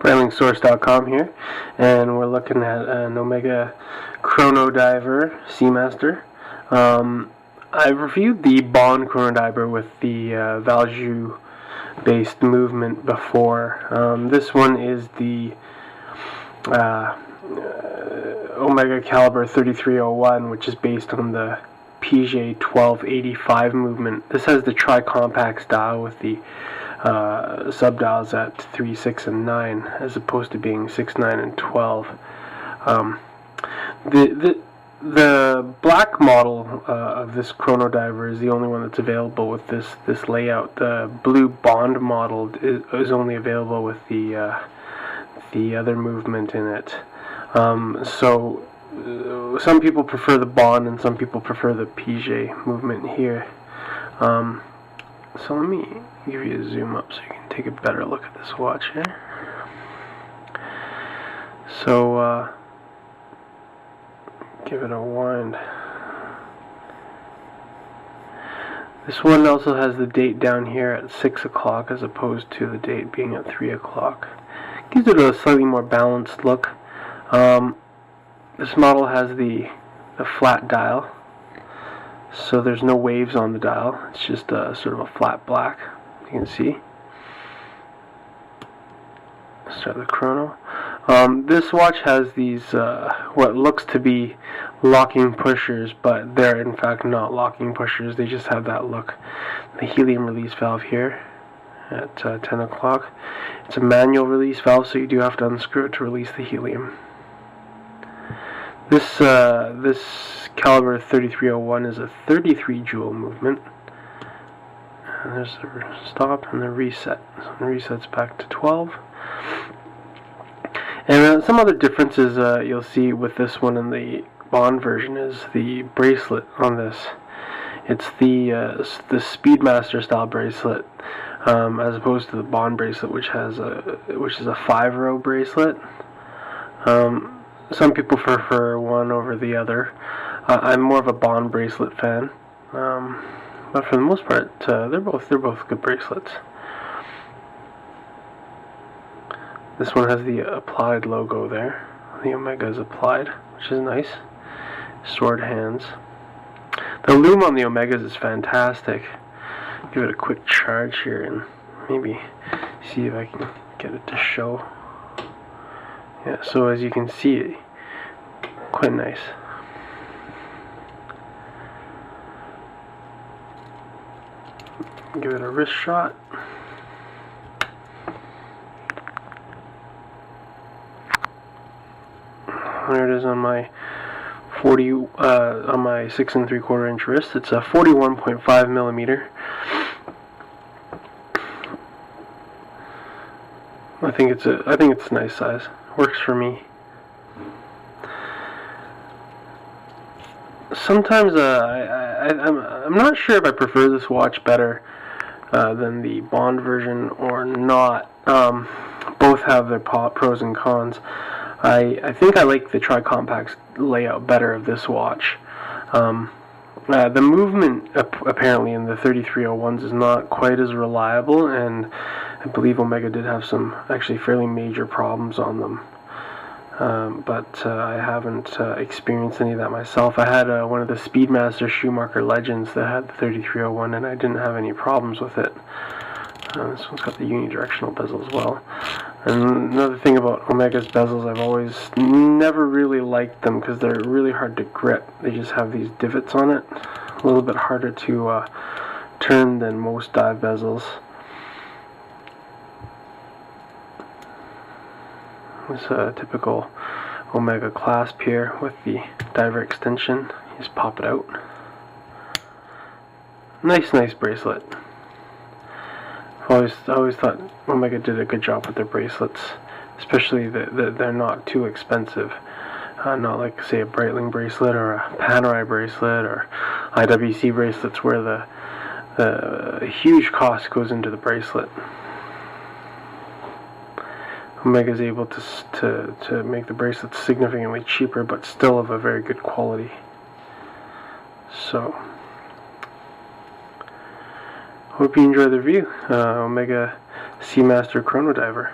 Breitling here, and we're looking at an Omega Chrono diver Seamaster. I've reviewed the Bond Chrono diver with the Valjoux based movement before. This one is the Omega Caliber 3301, which is based on the PJ 1285 movement. This has the tri-compact style with the subdials at 3, 6, and 9, as opposed to being 6, 9, and 12. The black model of this Chrono diver is the only one that's available with this layout. The blue Bond model is only available with the other movement in it. So some people prefer the Bond and some people prefer the PJ movement here. So let me give you a zoom up so you can take a better look at this watch here. So give it a wind. This one also has the date down here at 6 o'clock as opposed to the date being at 3 o'clock. Gives it a slightly more balanced look. This model has the flat dial, so there's no waves on the dial. It's just sort of a flat black, you can see. Start the chrono. This watch has these what looks to be locking pushers, but they're in fact not locking pushers. They just have that look. The helium release valve here at 10 o'clock. It's a manual release valve, so you do have to unscrew it to release the helium. This Caliber 3301 is a 33 joule movement. And there's the stop and the reset. So it resets back to 12. And some other differences you'll see with this one and the Bond version is the bracelet on this. It's the Speedmaster style bracelet, as opposed to the Bond bracelet, which is a 5-row bracelet. Some people prefer one over the other. I'm more of a Bond bracelet fan, but for the most part, they're both good bracelets. This one has the applied logo there. The Omega is applied, which is nice. Sword hands. The lume on the Omegas is fantastic. Give it a quick charge here and maybe see if I can get it to show. Yeah, so as you can see, quite nice. Give it a wrist shot. There it is on my 6 3/4 inch wrist. It's a 41.5 millimeter. I think it's a nice size. Works for me. Sometimes I'm not sure if I prefer this watch better than the Bond version or not. Both have their pros and cons. I think I like the tri-compact layout better of this watch. The movement apparently in the 3301s is not quite as reliable, and I believe Omega did have some actually fairly major problems on them. But I haven't experienced any of that myself. I had one of the Speedmaster Schumacher Legends that had the 3301, and I didn't have any problems with it. This one's got the unidirectional bezel as well. And another thing about Omega's bezels, I've always never really liked them because they're really hard to grip. They just have these divots on it. A little bit harder to turn than most dive bezels. This typical Omega clasp here with the diver extension. You just pop it out. Nice bracelet. I always thought Omega did a good job with their bracelets, especially that they're not too expensive. Not like, say, a Breitling bracelet or a Panerai bracelet or IWC bracelets where the huge cost goes into the bracelet. Omega is able to make the bracelets significantly cheaper, but still of a very good quality. So, hope you enjoy the review. Omega Seamaster Chrono Diver.